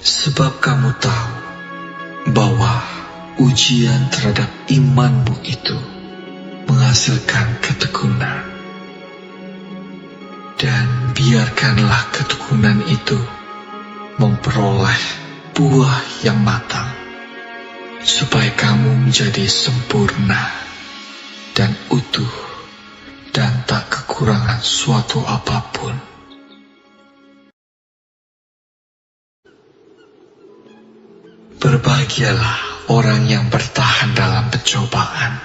Sebab kamu tahu bahwa ujian terhadap imanmu itu menghasilkan ketekunan. Dan biarkanlah ketekunan itu memperoleh buah yang matang, supaya kamu menjadi sempurna dan utuh dan tak kekurangan suatu apapun. Berbahagialah orang yang bertahan dalam pencobaan,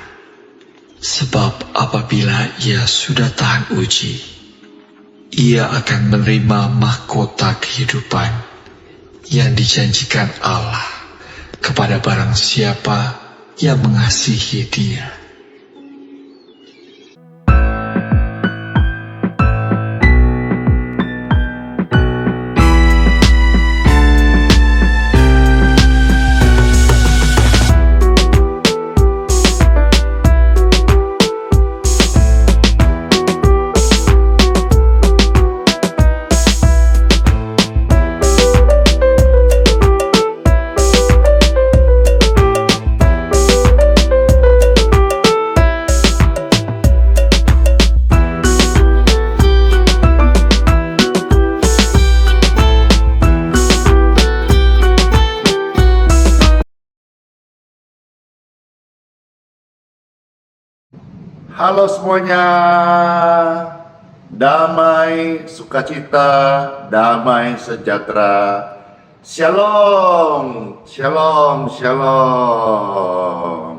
sebab apabila ia sudah tahan uji, ia akan menerima mahkota kehidupan yang dijanjikan Allah kepada barang siapa yang mengasihi Dia. Halo semuanya, damai, sukacita, damai sejahtera. Shalom, shalom, shalom.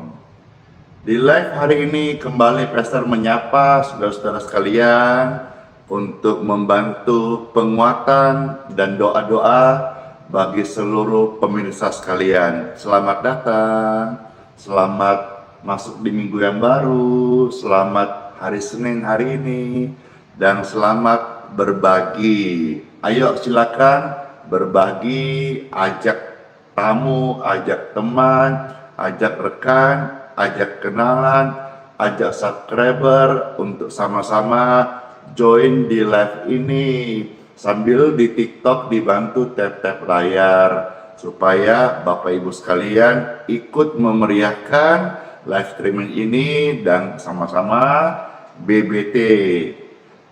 Di live hari ini kembali Pastor menyapa saudara-saudara sekalian untuk membantu penguatan dan doa-doa bagi seluruh pemirsa sekalian. Selamat datang, selamat masuk di minggu yang baru, selamat hari Senin hari ini, dan selamat berbagi. Ayo silakan berbagi, ajak tamu, ajak teman, ajak rekan, ajak kenalan, ajak subscriber untuk sama-sama join di live ini. Sambil di TikTok dibantu tap-tap layar supaya Bapak Ibu sekalian ikut memeriahkan live streaming ini dan sama-sama BBT,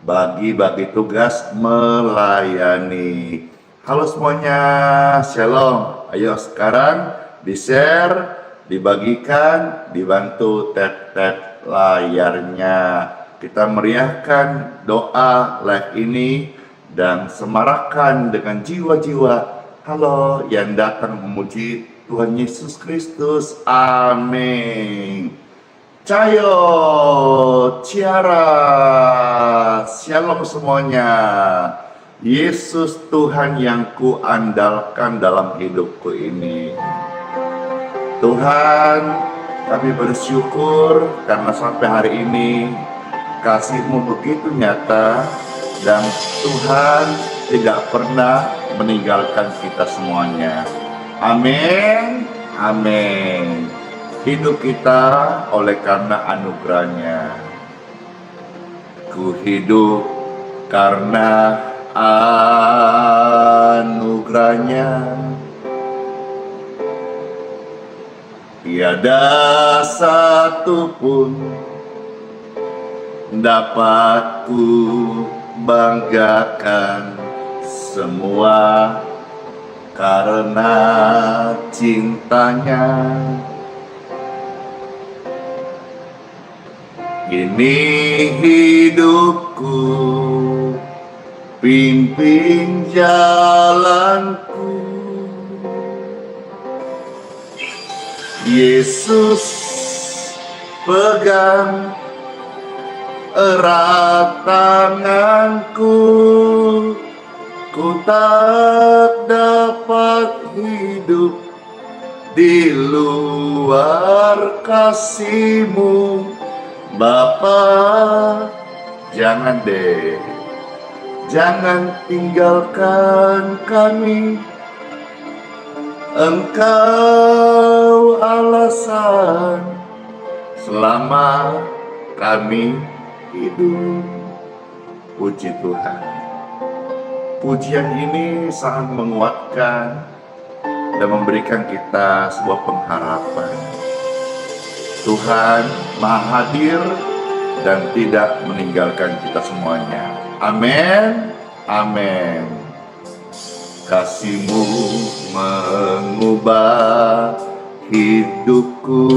bagi-bagi tugas melayani. Halo semuanya, shalom. Ayo sekarang di-share, dibagikan, dibantu tap-tap layarnya. Kita meriahkan doa live ini dan semarakkan dengan jiwa-jiwa halo yang datang memuji Tuhan Yesus Kristus. Amin. Cayo, Ciara, shalom semuanya. Yesus Tuhan yang kuandalkan dalam hidupku ini. Tuhan, kami bersyukur karena sampai hari ini kasih-Mu begitu nyata dan Tuhan tidak pernah meninggalkan kita semuanya. Amin, amin. Hidup kita oleh karena anugerahnya. Ku hidup karena anugerahnya. Tiada satu pun dapat ku banggakan, semua karena cintanya. Ini hidupku, pimpin jalanku. Yesus pegang erat tanganku. Ku tak dapat hidup di luar kasih-Mu, Bapa. Jangan deh, jangan tinggalkan kami. Engkau alasan selama kami hidup. Puji Tuhan. Pujian ini sangat menguatkan dan memberikan kita sebuah pengharapan. Tuhan Maha hadir dan tidak meninggalkan kita semuanya. Amin. Amin. Kasih-Mu mengubah hidupku.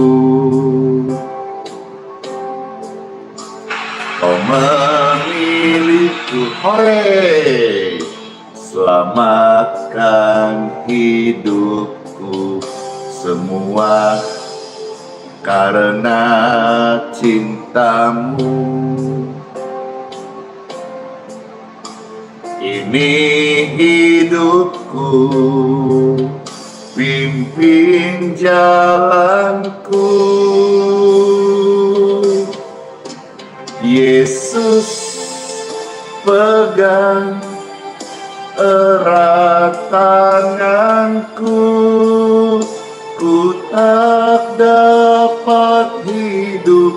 Kau memilihku, hore, selamatkan hidupku semua karena cinta-Mu. Ini hidupku, pimpin jalanku. Yesus, pegang erat tanganku, ku tak dapat hidup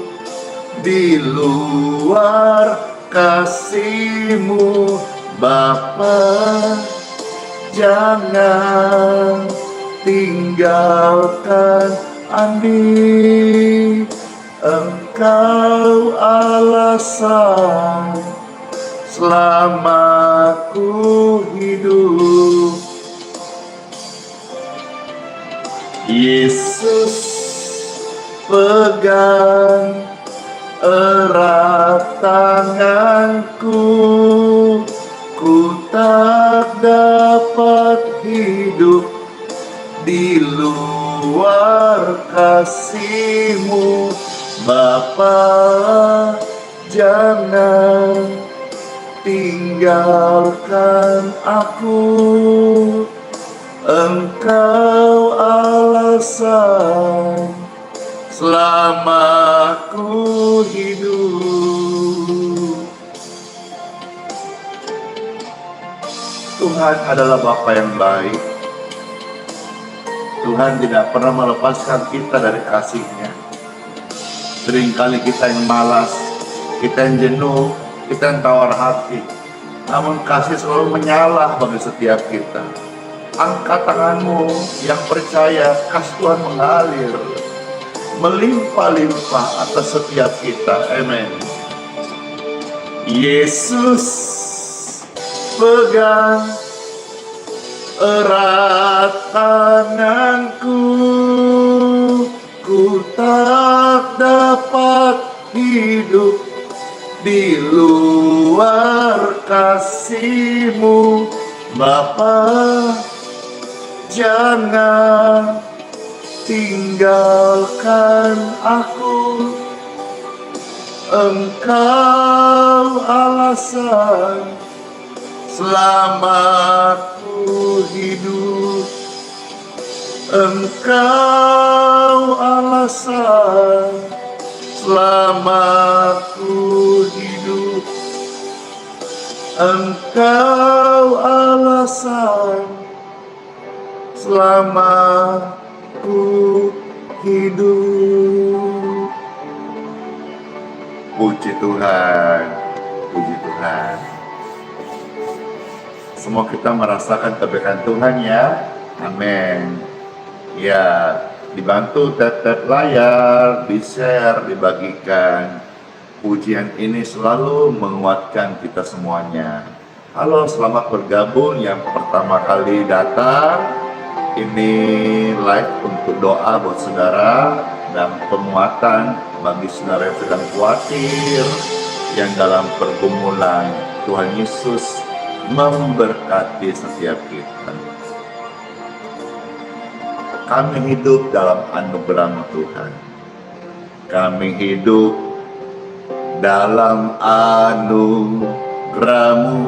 di luar kasih-Mu, Bapa. Jangan tinggalkan Andi, Engkau alasan selama ku hidup. Yesus, pegang erat tanganku, ku tak dapat hidup di luar kasih-Mu, Bapa. Jangan tinggalkan aku, Engkau alasan selama ku hidup. Tuhan adalah Bapa yang baik. Tuhan tidak pernah melepaskan kita dari kasih-Nya. Seringkali kita yang malas, kita yang jenuh, kita yang tawar hati. Namun kasih selalu menyala bagi setiap kita. Angkat tanganmu yang percaya, kasih Tuhan mengalir melimpah-limpah atas setiap kita. Amin. Yesus, pegang erat tanganku, ku tak dapat hidup di luar kasih-Mu, Bapa. Jangan tinggalkan aku, Engkau alasan selama ku hidup. Engkau alasan selama ku hidup. Engkau alasan selama ku hidup. Puji Tuhan, puji Tuhan. Semua kita merasakan kebaikan Tuhan ya. Amin. Ya, dibantu tap-tap layar, di-share, dibagikan. Pujian ini selalu menguatkan kita semuanya. Halo, selamat bergabung yang pertama kali datang. Ini live untuk doa buat saudara dan penguatan bagi saudara yang sedang khawatir, yang dalam pergumulan. Tuhan Yesus memberkati setiap kita. Kami hidup dalam anugerah Tuhan. Kami hidup dalam anugerah-Mu.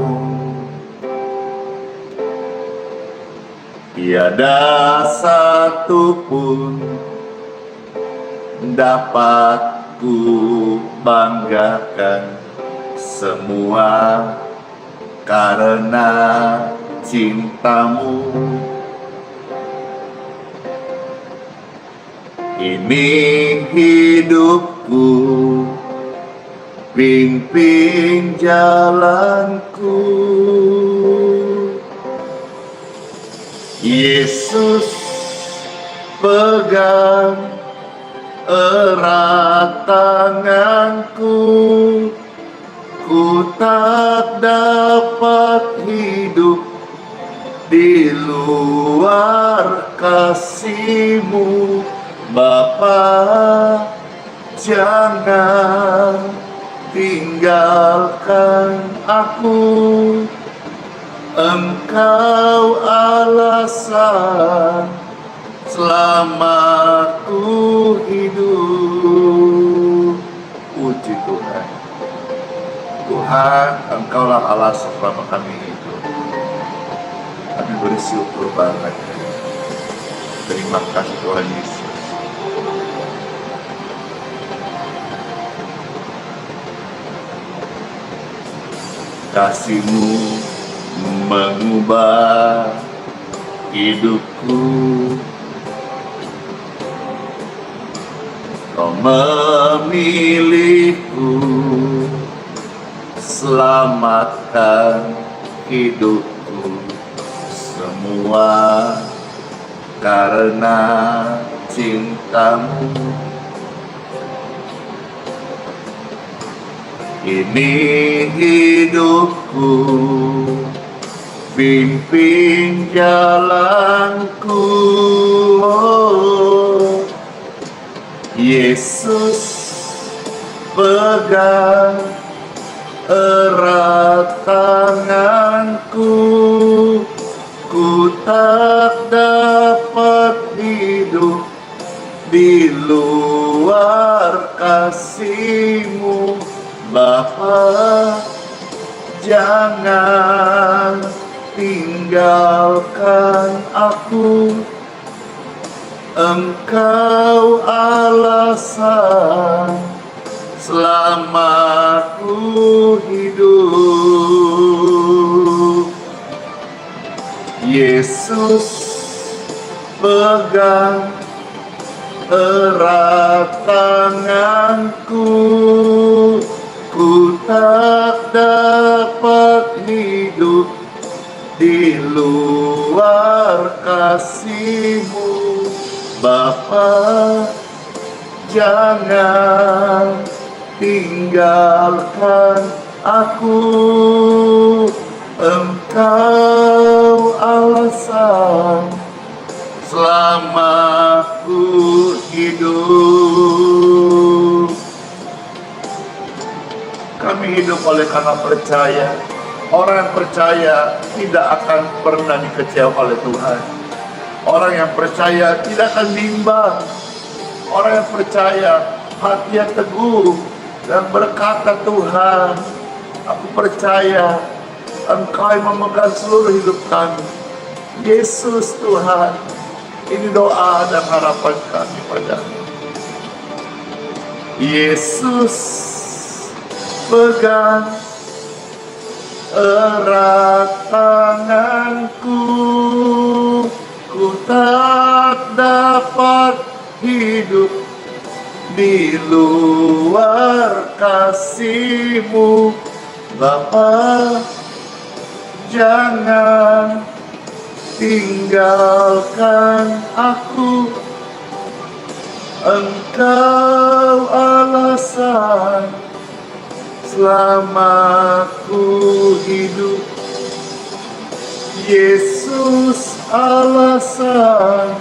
Tiada satu pun dapat ku banggakan, semua karena cinta-Mu. Ini hidupku, pimpin jalanku. Yesus, pegang erat tanganku, ku tak dapat hidup di luar kasih-Mu. Bapa, jangan tinggalkan aku, Engkau alasan selamatku hidup. Puji Tuhan. Tuhan, Engkaulah alasan selama kami hidup. Kami bersyukur banget. Terima kasih Tuhan Yesus. Kasih-Mu mengubah hidupku. Kau memilihku, selamatkan hidupku. Semua karena cinta-Mu. Ini hidupku, pimpin jalanku. Oh, Yesus, pegang erat tanganku, ku tak dapat hidup di luar kasih-Mu. Bapa, jangan tinggalkan aku, Engkau alasan selamatku hidup. Yesus, pegang erat tanganku, ku tak dapat hidup di luar kasih-Mu. Bapa, jangan tinggalkan aku, Engkau alasan selamatku hidup. Kami hidup oleh karena percaya. Orang yang percaya tidak akan pernah dikecewakan oleh Tuhan. Orang yang percaya tidak akan bimbang. Orang yang percaya hatinya teguh dan berkata, Tuhan, aku percaya Engkau yang memegang seluruh hidup kami. Yesus Tuhan, ini doa dan harapan kami padamu. Yesus, pegang erat tanganku, ku tak dapat hidup di luar kasih-Mu. Bapa, jangan tinggalkan aku, Engkau alasan selamatku hidup. Yesus alasan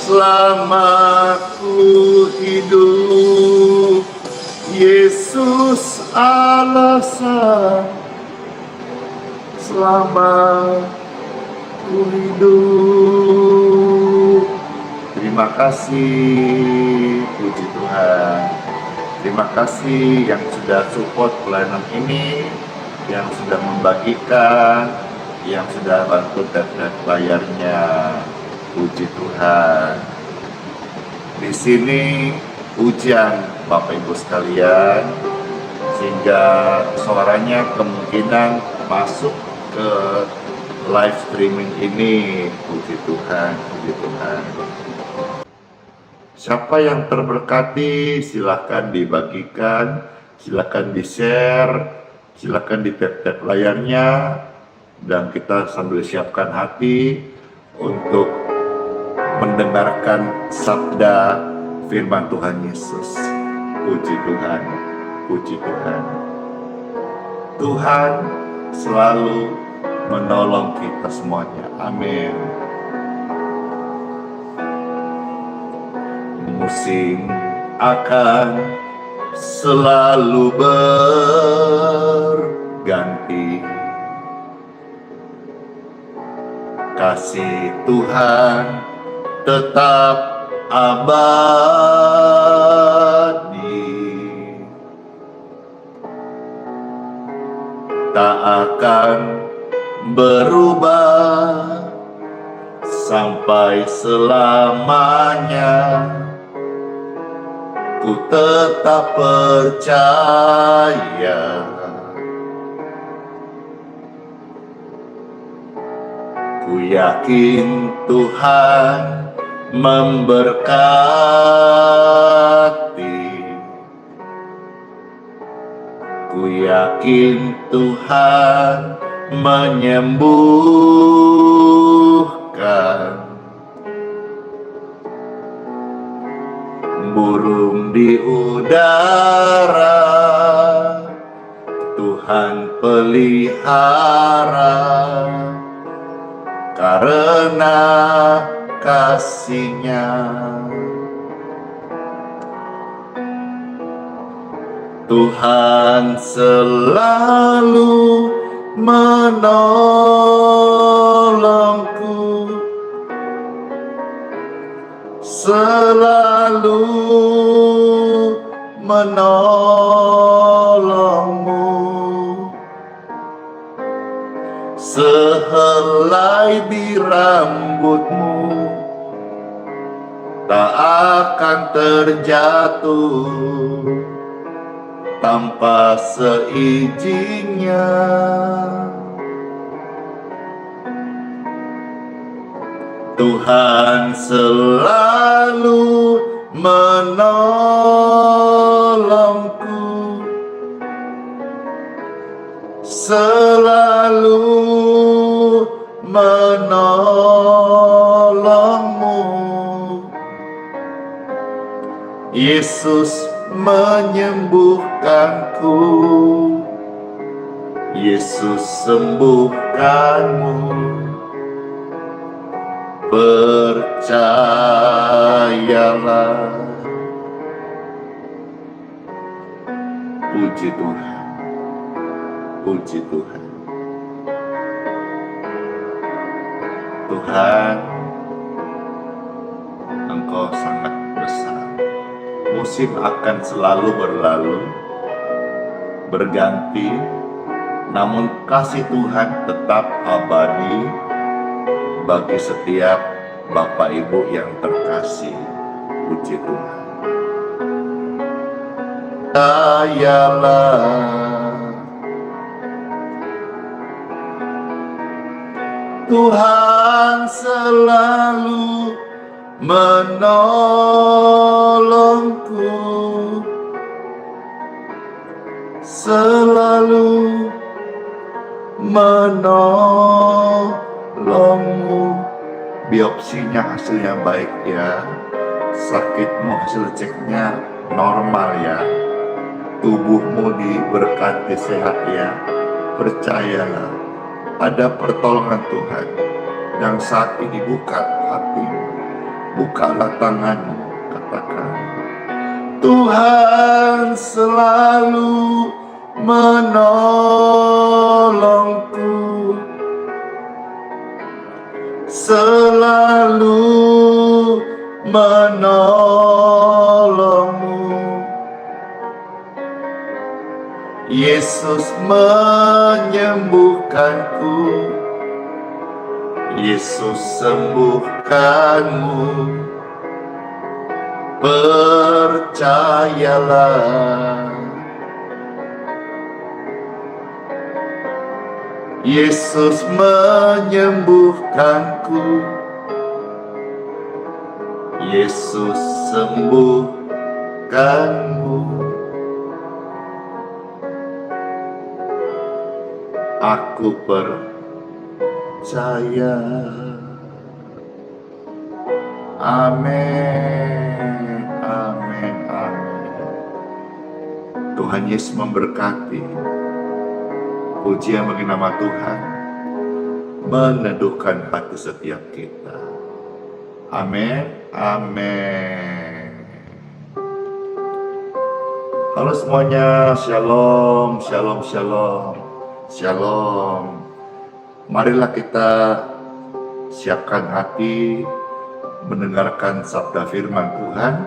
selamatku hidup. Yesus alasan selamatku hidup. Terima kasih, puji Tuhan. Terima kasih yang sudah support pelayanan ini, yang sudah membagikan, yang sudah bantu dan bayarnya. Puji Tuhan. Di sini hujan Bapak Ibu sekalian, sehingga suaranya kemungkinan masuk ke live streaming ini. Puji Tuhan, puji Tuhan. Siapa yang terberkati, silakan dibagikan, silakan di-share, silakan di tap-tap layarnya, dan kita sambil siapkan hati untuk mendengarkan sabda firman Tuhan Yesus. Puji Tuhan, puji Tuhan. Tuhan selalu menolong kita semuanya. Amin. Musim akan selalu berganti, kasih Tuhan tetap abadi, tak akan berubah sampai selamanya. Ku tetap percaya, ku yakin Tuhan memberkati, ku yakin Tuhan menyembuhkan. Burung di udara Tuhan pelihara, karena kasih-Nya. Tuhan selalu menolongku, selalu menolongmu. Sehelai di rambutmu tak akan terjatuh tanpa seizinnya. Tuhan selalu menolongku, selalu menolongmu. Yesus menyembuhkanku, Yesus sembuhkanmu. Percayalah. Puji Tuhan, puji Tuhan. Tuhan, Engkau sangat besar. Musim akan selalu berlalu, berganti, namun kasih Tuhan tetap abadi bagi setiap Bapak Ibu yang terkasih. Puji Tuhan. Percayalah, Tuhan selalu menolongku, selalu menolongmu. Biopsinya hasilnya baik ya, sakitmu hasil ceknya normal ya, tubuhmu diberkati sehat ya. Percayalah, ada pertolongan Tuhan yang saat ini. Buka hatimu, bukalah tanganmu, katakan, Tuhan selalu menolongku, selalu menolongmu. Yesus menyembuhkanku, Yesus sembuhkanmu. Percayalah, Yesus menyembuhkanku, Yesus sembuhkanmu. Aku percaya. Amin, amin, amin. Tuhan Yesus memberkati. Pujian bagi nama Tuhan, meneduhkan hati setiap kita. Amin, amin. Halo semuanya, shalom, shalom, shalom, shalom. Marilah kita siapkan hati mendengarkan sabda firman Tuhan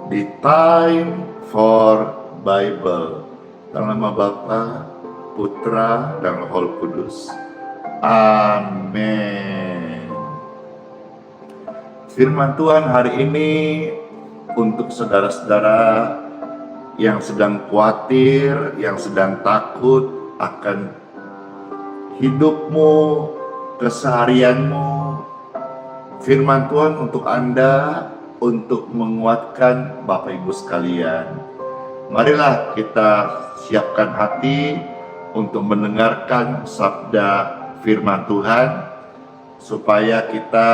di Time for Bible. Dalam nama Bapa, Putra, dan Roh Kudus. Amin. Firman Tuhan hari ini untuk saudara-saudara yang sedang khawatir, yang sedang takut akan hidupmu, keseharianmu. Firman Tuhan untuk Anda, untuk menguatkan Bapak Ibu sekalian. Marilah kita siapkan hati untuk mendengarkan sabda firman Tuhan, supaya kita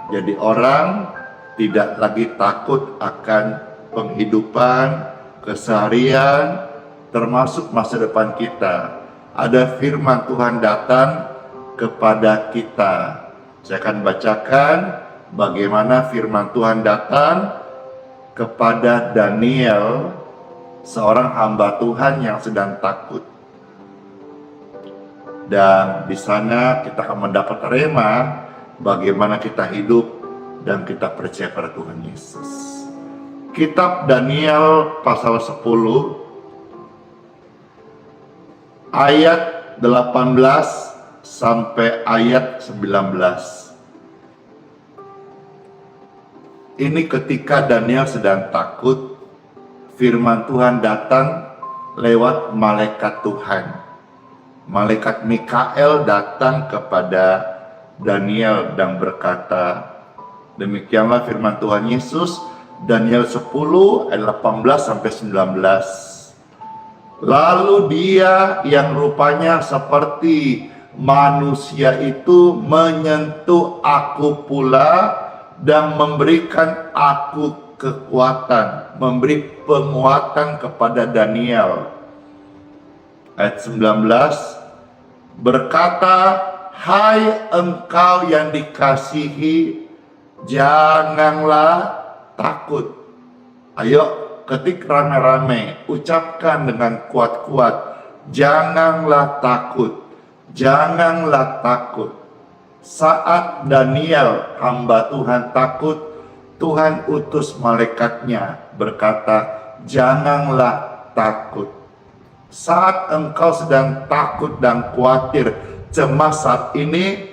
jadi orang tidak lagi takut akan penghidupan, keseharian, termasuk masa depan kita. Ada firman Tuhan datang kepada kita. Saya akan bacakan bagaimana firman Tuhan datang kepada Daniel, seorang hamba Tuhan yang sedang takut. Dan di sana kita akan mendapat rema bagaimana kita hidup dan kita percaya pada Tuhan Yesus. Kitab Daniel pasal 10 ayat 18 sampai ayat 19. Ini ketika Daniel sedang takut, firman Tuhan datang lewat malaikat Tuhan. Malaikat Mikael datang kepada Daniel dan berkata, demikianlah firman Tuhan Yesus, Daniel 10 ayat 18 sampai 19. Lalu dia yang rupanya seperti manusia itu menyentuh aku pula dan memberikan aku kekuatan, memberi penguatan kepada Daniel. Ayat 19 berkata, hai engkau yang dikasihi, janganlah takut. Ayo ketik rame-rame, ucapkan dengan kuat-kuat, janganlah takut, janganlah takut. Saat Daniel hamba Tuhan takut, Tuhan utus malaikatnya berkata, janganlah takut. Saat engkau sedang takut dan khawatir, cemas saat ini,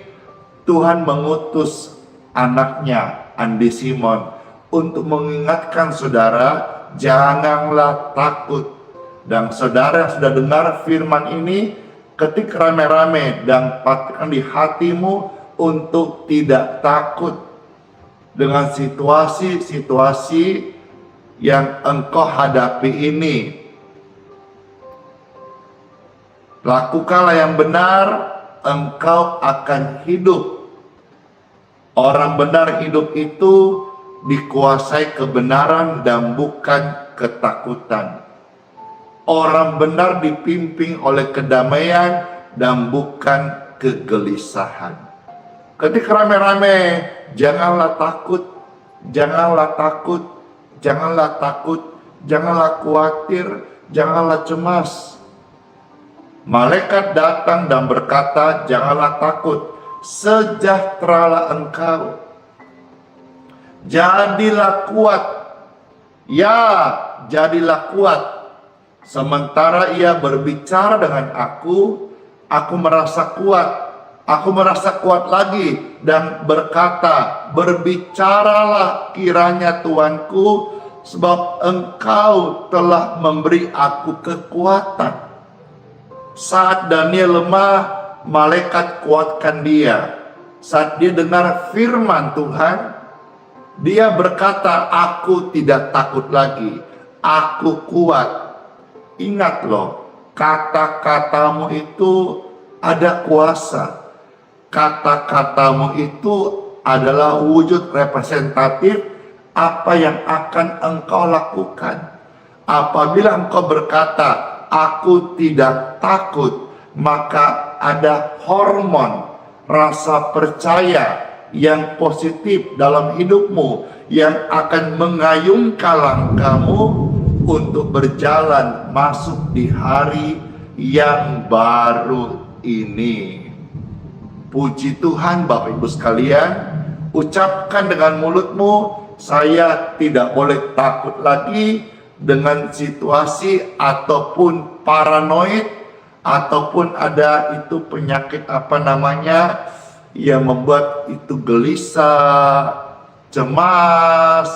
Tuhan mengutus anaknya Andi Simon untuk mengingatkan saudara, janganlah takut. Dan saudara yang sudah dengar firman ini, ketik rame-rame dan pastikan di hatimu untuk tidak takut dengan situasi-situasi yang engkau hadapi ini. Lakukanlah yang benar, engkau akan hidup. Orang benar hidup itu dikuasai kebenaran dan bukan ketakutan. Orang benar dipimpin oleh kedamaian dan bukan kegelisahan. Ketika rame-rame, janganlah takut, janganlah takut, janganlah takut, janganlah khawatir, janganlah cemas. Malaikat datang dan berkata, janganlah takut, sejahteralah engkau. Jadilah kuat, ya jadilah kuat. Sementara ia berbicara dengan aku merasa kuat. Aku merasa kuat lagi dan berkata, berbicaralah kiranya Tuanku, sebab engkau telah memberi aku kekuatan. Saat Daniel lemah, malaikat kuatkan dia. Saat dia dengar firman Tuhan, Dia berkata, aku tidak takut lagi, aku kuat. Ingat loh, kata-katamu itu ada kuasa. Kata-katamu itu adalah wujud representatif apa yang akan engkau lakukan. Apabila engkau berkata, aku tidak takut, maka ada hormon rasa percaya yang positif dalam hidupmu yang akan mengayunkan langkahmu untuk berjalan masuk di hari yang baru ini. Puji Tuhan Bapak Ibu sekalian, ucapkan dengan mulutmu, saya tidak boleh takut lagi dengan situasi ataupun paranoid ataupun ada itu penyakit apa namanya yang membuat itu gelisah, cemas,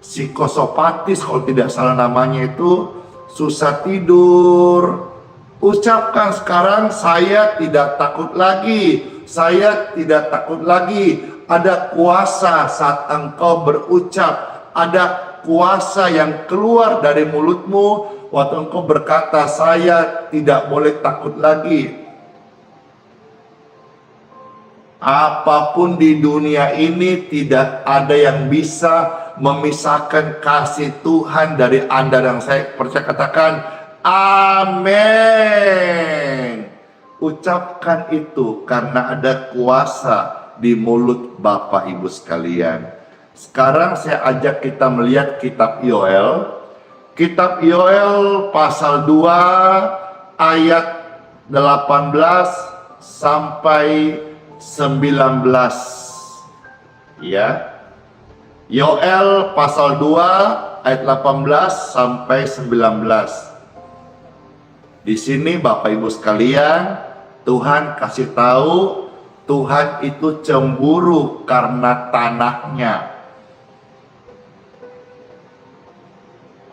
psikosopatis kalau tidak salah namanya itu, susah tidur. Ucapkan sekarang, saya tidak takut lagi, saya tidak takut lagi. Ada kuasa saat engkau berucap, ada kuasa yang keluar dari mulutmu waktu engkau berkata, saya tidak boleh takut lagi. Apapun di dunia ini tidak ada yang bisa memisahkan kasih Tuhan dari Anda dan saya. Percaya, katakan amin. Ucapkan itu karena ada kuasa di mulut Bapak Ibu sekalian. Sekarang saya ajak kita melihat kitab Yoel. Kitab Yoel pasal 2 ayat 18 sampai 19. Ya. Yoel pasal 2 ayat 18 sampai 19. Di sini Bapak Ibu sekalian, Tuhan kasih tahu Tuhan itu cemburu karena tanahnya.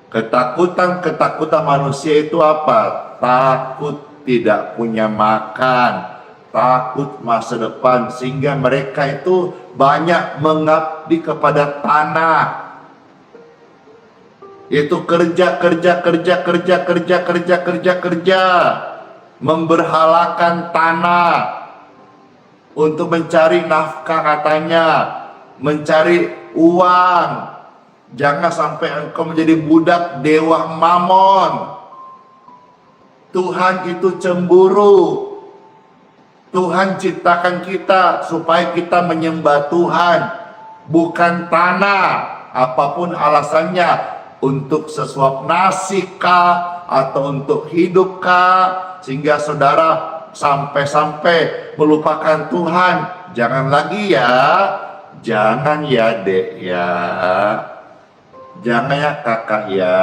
Ketakutan manusia itu apa? Takut tidak punya makan, takut masa depan, sehingga mereka itu banyak mengabdi kepada tanah. Itu kerja, memberhalakan tanah untuk mencari nafkah katanya, mencari uang. Jangan sampai engkau menjadi budak dewa Mamon. Tuhan itu cemburu. Tuhan ciptakan kita supaya kita menyembah Tuhan, bukan tanah. Apapun alasannya, untuk sesuap nasi kah, atau untuk hidup kah, sehingga saudara sampai-sampai melupakan Tuhan. Jangan lagi ya, jangan ya dek ya, jangan ya kakak ya.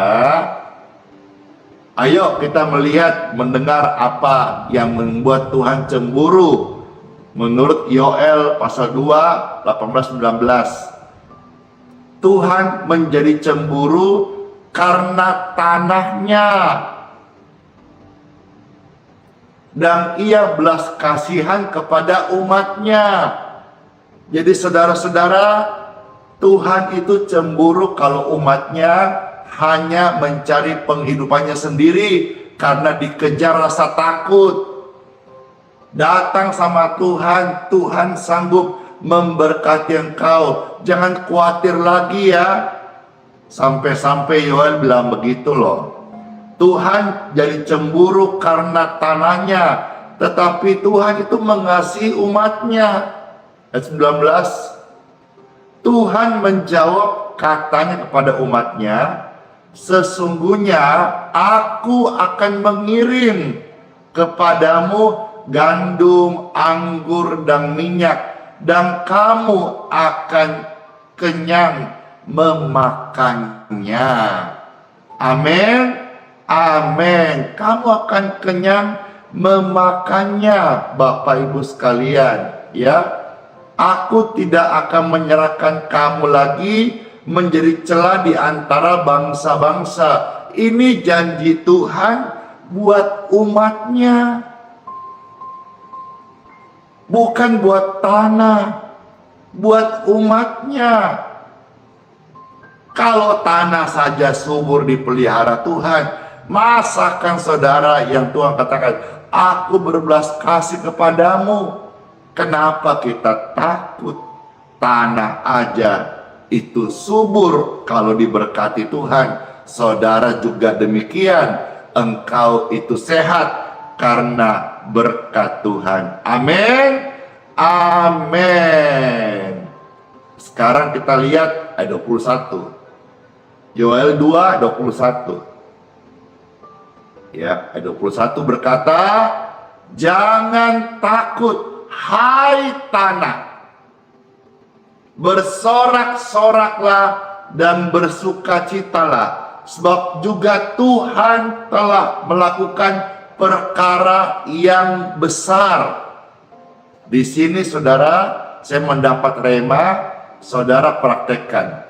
Ayo kita melihat, mendengar apa yang membuat Tuhan cemburu. Menurut Yoel pasal 2, 18-19. Tuhan menjadi cemburu karena tanahnya. Dan ia belas kasihan kepada umatnya. Jadi saudara-saudara, Tuhan itu cemburu kalau umatnya hanya mencari penghidupannya sendiri karena dikejar rasa takut. Datang sama Tuhan, Tuhan sanggup memberkati engkau. Jangan khawatir lagi ya. Sampai-sampai Yoel bilang begitu loh. Tuhan jadi cemburu karena tanahnya, tetapi Tuhan itu mengasihi umatnya. Ayat 19. Tuhan menjawab katanya kepada umatnya, sesungguhnya aku akan mengirim kepadamu gandum, anggur, dan minyak, dan kamu akan kenyang memakannya. Amin, amin. Kamu akan kenyang memakannya, Bapak Ibu sekalian. Ya, aku tidak akan menyerahkan kamu lagi menjadi celah di antara bangsa-bangsa. Ini janji Tuhan buat umatnya, bukan buat tanah, buat umatnya. Kalau tanah saja subur dipelihara Tuhan, masakan saudara yang Tuhan katakan, aku berbelas kasih kepadamu. Kenapa kita takut? Tanah aja itu subur kalau diberkati Tuhan. Saudara juga demikian, engkau itu sehat karena berkat Tuhan. Amin. Amin. Sekarang kita lihat ayat 21. Yoel 2:21. Ya, ayat 21 berkata, jangan takut, hai tanah, bersorak-soraklah dan bersukacitalah, sebab juga Tuhan telah melakukan perkara yang besar. Di sini saudara, saya mendapat rema, saudara praktekkan.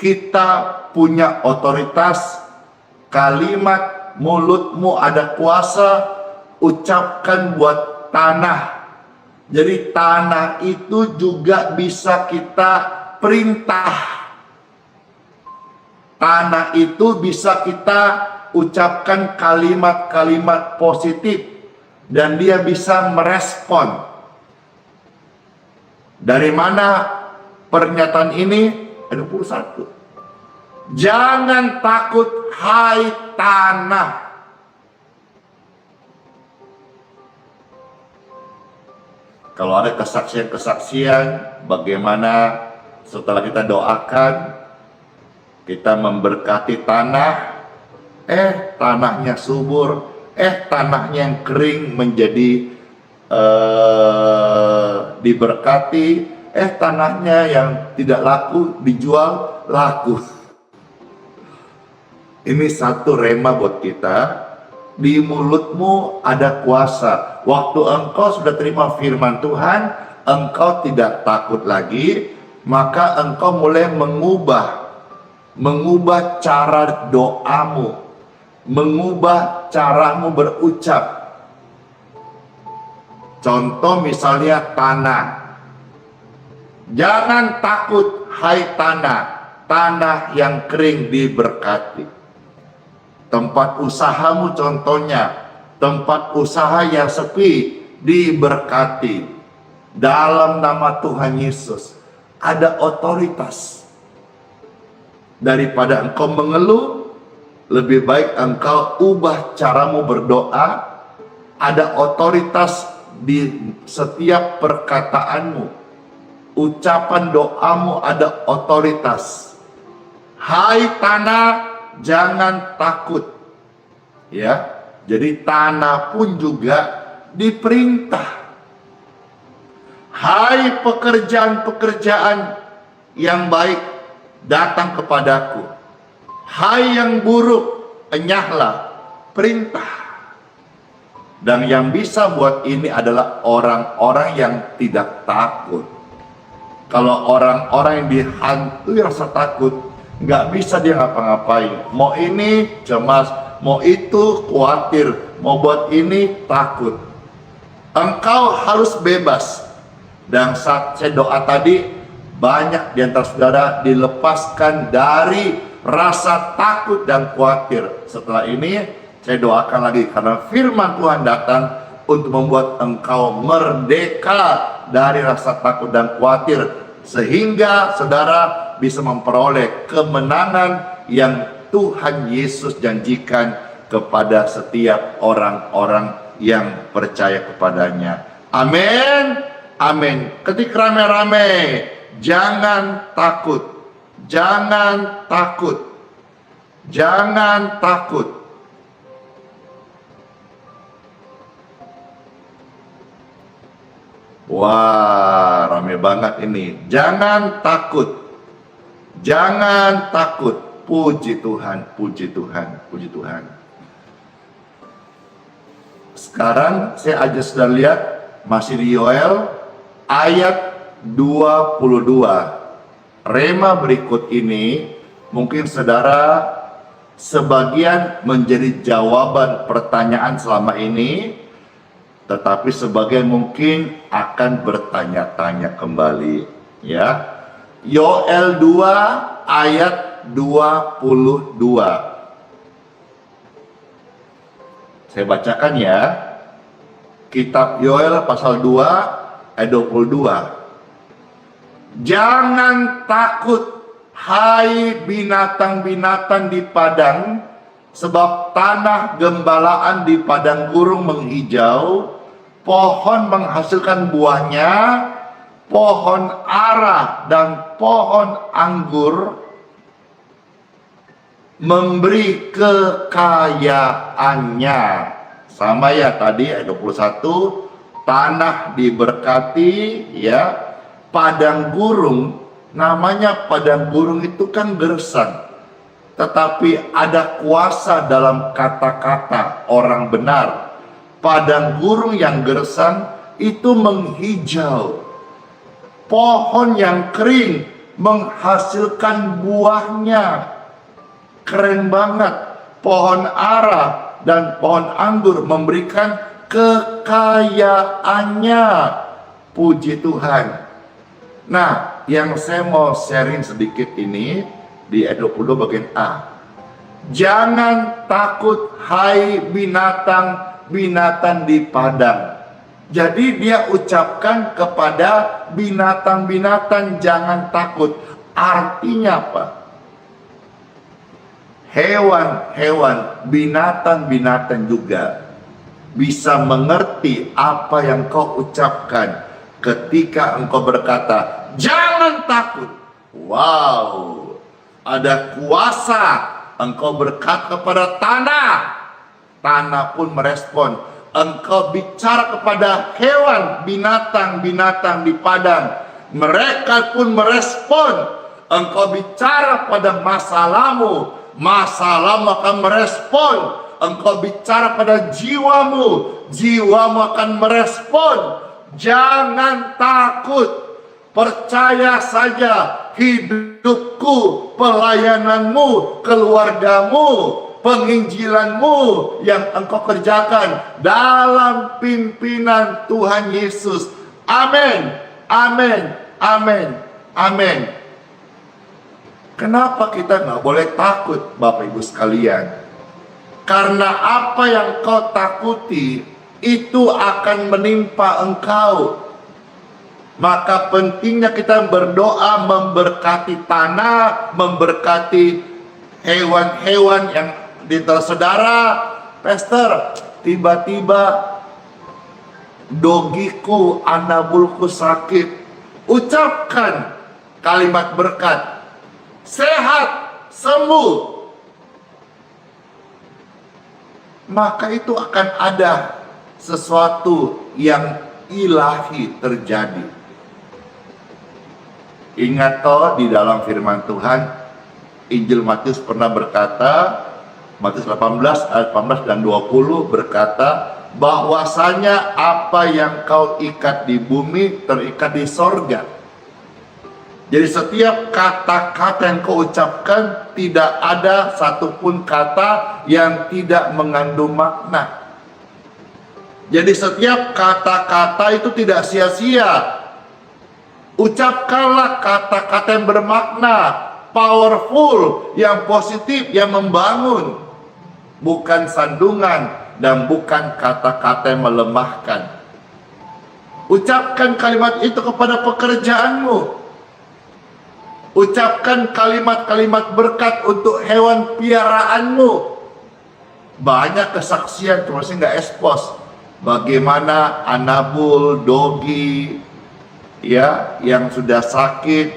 Kita punya otoritas, kalimat mulutmu ada kuasa, ucapkan buat tanah. Jadi tanah itu juga bisa kita perintah. Tanah itu bisa kita ucapkan kalimat-kalimat positif dan dia bisa merespon. Dari mana pernyataan ini? Ayat 21. Jangan takut, hai tanah. Kalau ada kesaksian-kesaksian bagaimana setelah kita doakan, kita memberkati tanah, tanahnya subur, tanahnya yang kering menjadi diberkati, tanahnya yang tidak laku dijual laku. Ini satu rema buat kita. Di mulutmu ada kuasa. Waktu engkau sudah terima firman Tuhan, engkau tidak takut lagi, maka engkau mulai mengubah cara doamu, mengubah caramu berucap. Contoh misalnya tanah. Jangan takut, hai tanah, tanah yang kering diberkati. Tempat usahamu contohnya, tempat usaha yang sepi diberkati. Dalam nama Tuhan Yesus, ada otoritas. Daripada engkau mengeluh, lebih baik engkau ubah caramu berdoa. Ada otoritas di setiap perkataanmu. Ucapan doamu ada otoritas. Hai tanah, jangan takut. Ya, jadi tanah pun juga diperintah. Hai pekerjaan-pekerjaan yang baik, datang kepadaku. Hai yang buruk, enyahlah. Perintah. Dan yang bisa buat ini adalah orang-orang yang tidak takut. Kalau orang-orang yang dihantui rasa takut, nggak bisa dia ngapa-ngapain. Mau ini cemas, mau itu khawatir, mau buat ini takut. Engkau harus bebas. Dan saat saya doa tadi, banyak di antara saudara dilepaskan dari rasa takut dan khawatir. Setelah ini, saya doakan lagi karena firman Tuhan datang untuk membuat engkau merdeka dari rasa takut dan khawatir, sehingga saudara bisa memperoleh kemenangan yang Tuhan Yesus janjikan kepada setiap orang-orang yang percaya kepadanya. Amin. Amin. Ketika rame-rame, jangan takut. Jangan takut. Jangan takut. Wah, rame banget ini. Jangan takut. Jangan takut. Puji Tuhan, puji Tuhan, puji Tuhan. Sekarang saya aja sudah lihat masih di Yoel ayat 22. Rema berikut ini mungkin saudara sebagian menjadi jawaban pertanyaan selama ini, tetapi sebagian mungkin akan bertanya-tanya kembali, ya. Yoel 2 ayat 22. Saya bacakan ya. Kitab Yoel pasal 2 ayat 22. Jangan takut, hai binatang-binatang di padang, sebab tanah gembalaan di padang gurung menghijau, pohon menghasilkan buahnya, pohon ara dan pohon anggur memberi kekayaannya. Sama ya tadi ayat 21, tanah diberkati ya. Padang gurung, namanya padang gurung itu kan gersang, tetapi ada kuasa dalam kata-kata orang benar. Padang gurung yang gersang itu menghijau, pohon yang kering menghasilkan buahnya. Keren banget. Pohon ara dan pohon anggur memberikan kekayaannya. Puji Tuhan. Nah, yang saya mau sharing sedikit ini di ayat 22 bagian A. Jangan takut, hai binatang-binatang di padang. Jadi dia ucapkan kepada binatang-binatang jangan takut. Artinya apa? Hewan-hewan, binatang-binatang juga bisa mengerti apa yang kau ucapkan ketika engkau berkata, jangan takut. Wow, ada kuasa. Engkau berkata kepada tanah, tanah pun merespon. Engkau bicara kepada hewan, binatang-binatang di padang, mereka pun merespon. Engkau bicara pada masalahmu, masalahmu akan merespon. Engkau bicara pada jiwamu, jiwamu akan merespon. Jangan takut, percaya saja. Hidupku, pelayananmu, keluargamu, penginjilanmu yang engkau kerjakan dalam pimpinan Tuhan Yesus. Amin, amin, amin, amin. Kenapa kita nggak boleh takut, Bapak Ibu sekalian? Karena apa yang kau takuti itu akan menimpa engkau. Maka pentingnya kita berdoa memberkati tanah, memberkati hewan-hewan yang di saudara. Pastor, tiba-tiba dogiku, anabulku sakit. Ucapkan kalimat berkat. Sehat, sembuh. Maka itu akan ada sesuatu yang ilahi terjadi. Ingat toh di dalam firman Tuhan, Injil Matius pernah berkata, Matius 18 ayat 18 dan 20 berkata, bahwasanya apa yang kau ikat di bumi terikat di sorga. Jadi setiap kata-kata yang kau ucapkan, tidak ada satupun kata yang tidak mengandung makna. Jadi setiap kata-kata itu tidak sia-sia. Ucapkanlah kata-kata yang bermakna, powerful, yang positif, yang membangun. Bukan sandungan dan bukan kata-kata yang melemahkan. Ucapkan kalimat itu kepada pekerjaanmu. Ucapkan kalimat-kalimat berkat untuk hewan piaraanmu. Banyak kesaksian, cuma saya nggak expose. Bagaimana anabul, dogi, ya, yang sudah sakit,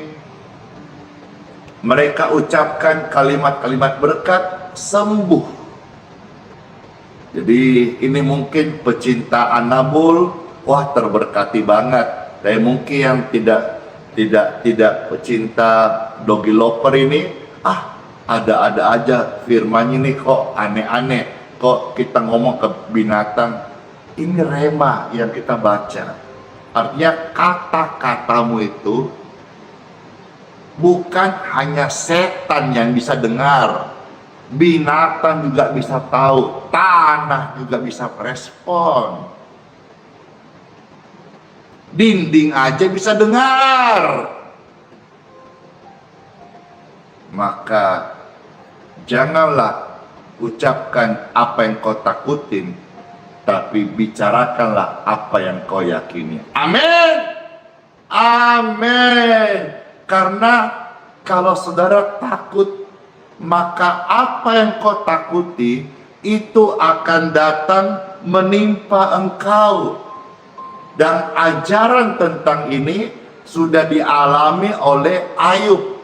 mereka ucapkan kalimat-kalimat berkat, sembuh. Jadi ini mungkin pecinta anabul, wah terberkati banget. Dan mungkin yang tidak pecinta dogi lover ini, ada-ada aja firman ini kok aneh-aneh, kok kita ngomong ke binatang. Ini rema yang kita baca. Artinya kata-katamu itu bukan hanya setan yang bisa dengar, binatang juga bisa tahu, tanah juga bisa merespon, dinding aja bisa dengar. maka janganlah ucapkan apa yang kau takutin, tapi bicarakanlah apa yang kau yakini. Amin. Amin. Karena kalau saudara takut, maka apa yang kau takuti itu akan datang menimpa engkau. Dan ajaran tentang ini sudah dialami oleh Ayub.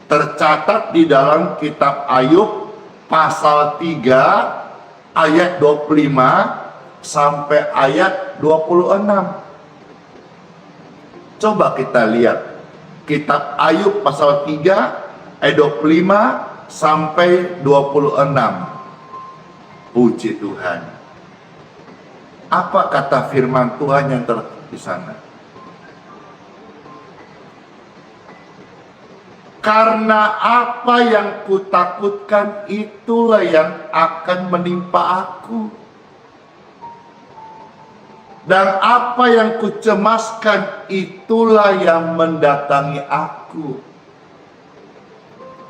Tercatat di dalam kitab Ayub pasal 3 ayat 25 sampai ayat 26. Coba kita lihat kitab Ayub pasal 3 ayat 25 sampai 26. Puji Tuhan. Apa kata firman Tuhan yang tertulis di sana? Karena apa yang kutakutkan itulah yang akan menimpa aku. Dan apa yang kucemaskan itulah yang mendatangi aku.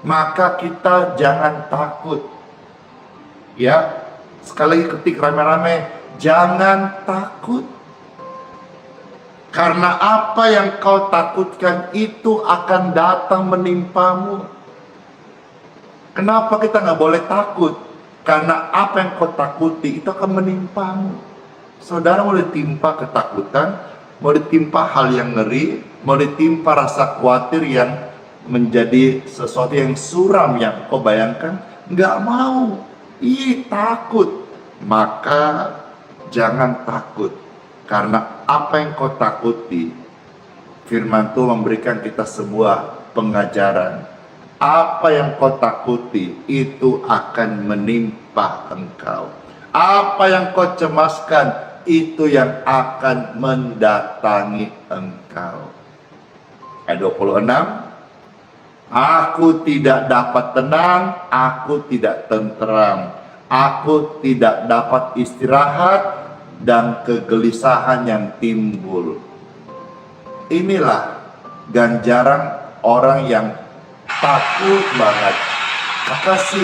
Maka kita jangan takut. Ya, sekali lagi ketik rame-rame, jangan takut. Karena apa yang kau takutkan itu akan datang menimpamu. Kenapa kita nggak boleh takut? Karena apa yang kau takuti itu akan menimpamu. Saudara mau ditimpa ketakutan, mau ditimpa hal yang ngeri, mau ditimpa rasa khawatir yang menjadi sesuatu yang suram yang kau bayangkan, nggak mau. Takut. Maka jangan takut. Karena apa yang kau takuti, firman Tuhan memberikan kita sebuah pengajaran. Apa yang kau takuti itu akan menimpa engkau. Apa yang kau cemaskan itu yang akan mendatangi engkau. Ayat 26. Aku tidak dapat tenang, aku tidak tenteram, aku tidak dapat istirahat, dan kegelisahan yang timbul. Inilah ganjaran orang yang takut banget. Makasih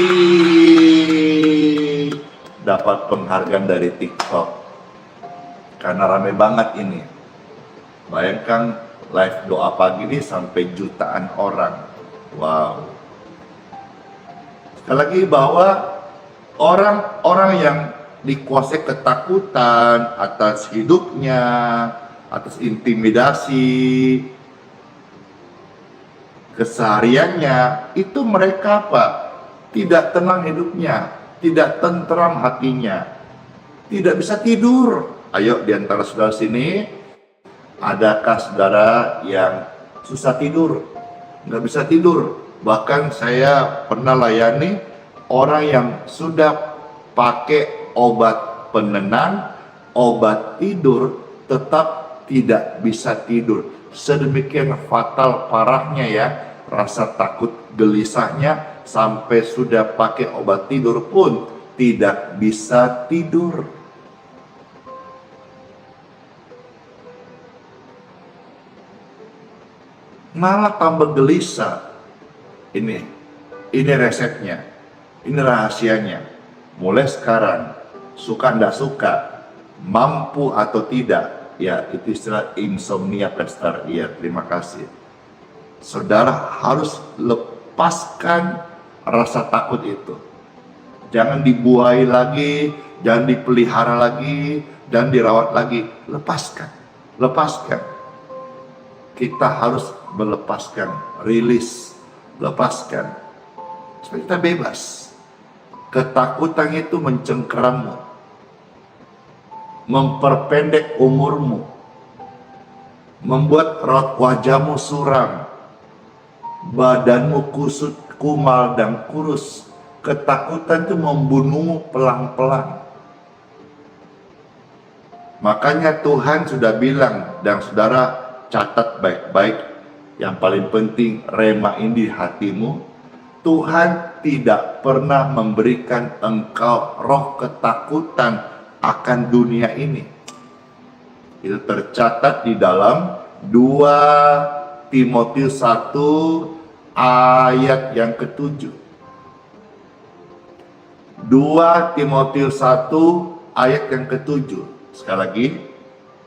dapat penghargaan dari TikTok karena rame banget ini. Bayangkan live doa pagi ini sampai jutaan orang. Wow. Sekali lagi bahwa orang-orang yang dikuasai ketakutan atas hidupnya, atas intimidasi kesehariannya, itu mereka apa? Tidak tenang hidupnya, tidak tentram hatinya, tidak bisa tidur. Ayo di antara saudara sini, adakah saudara yang susah tidur? Nggak bisa tidur. Bahkan saya pernah layani orang yang sudah pakai obat penenang, obat tidur, tetap tidak bisa tidur. Sedemikian fatal parahnya ya, rasa takut gelisahnya, sampai sudah pakai obat tidur pun tidak bisa tidur. Malah tambah gelisah. Ini resepnya, ini rahasianya. Mulai sekarang, suka ndak suka, mampu atau tidak, ya itu istilah insomnia pester. Iya, terima kasih. Saudara harus lepaskan rasa takut itu. Jangan dibuai lagi, jangan dipelihara lagi, dan dirawat lagi. Lepaskan. Kita harus melepaskan, rilis, lepaskan. Supaya kita bebas. Ketakutan itu mencengkerammu, memperpendek umurmu, membuat raut wajahmu suram, badanmu kusut, kumal, dan kurus. Ketakutan itu membunuhmu pelan-pelan. Makanya Tuhan sudah bilang, dan saudara catat baik-baik, yang paling penting remain di hatimu, Tuhan tidak pernah memberikan engkau roh ketakutan akan dunia ini. Itu tercatat di dalam 2 Timotius 1 ayat yang ke-7. 2 Timotius 1 ayat yang ke-7. Sekali lagi,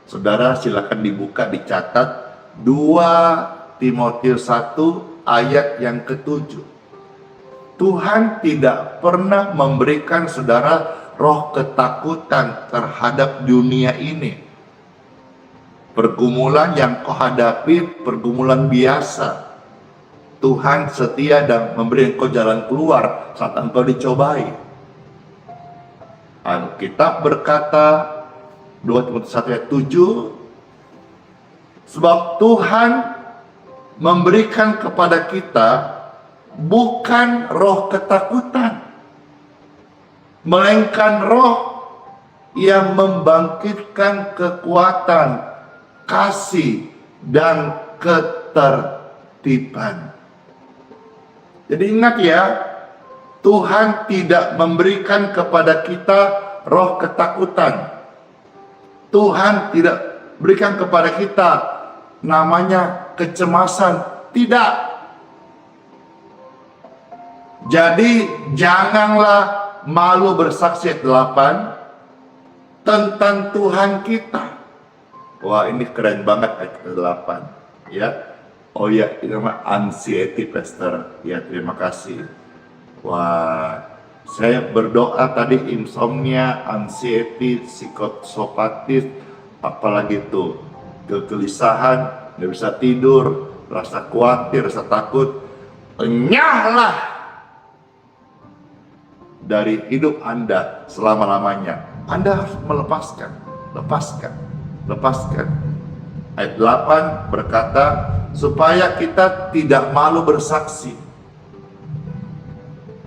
saudara silakan dibuka, dicatat. 2 Timotius 1 ayat yang ke-7. Tuhan tidak pernah memberikan saudara roh ketakutan terhadap dunia ini. Pergumulan yang kau hadapi, pergumulan biasa. Tuhan setia dan memberi engkau jalan keluar saat engkau dicobai. Alkitab berkata, 2 Timotius 1 ayat 7, sebab Tuhan memberikan kepada kita bukan roh ketakutan, melainkan roh yang membangkitkan kekuatan, kasih, dan ketertiban. Jadi ingat ya, Tuhan tidak memberikan kepada kita roh ketakutan. Tuhan tidak berikan kepada kita namanya kecemasan. Tidak. Jadi janganlah malu bersaksi ayat 8 tentang Tuhan kita. Wah, ini keren banget ayat 8 ya. Oh ya, ini namanya anxiety, Pastor. Ya, terima kasih. Wah, saya berdoa tadi insomnia, anxiety, psikosopatis, apalagi itu kegelisahan, nggak bisa tidur, rasa khawatir, rasa takut. Enyahlah dari hidup Anda selama-lamanya. Anda harus lepaskan. Ayat 8 berkata, supaya kita tidak malu bersaksi.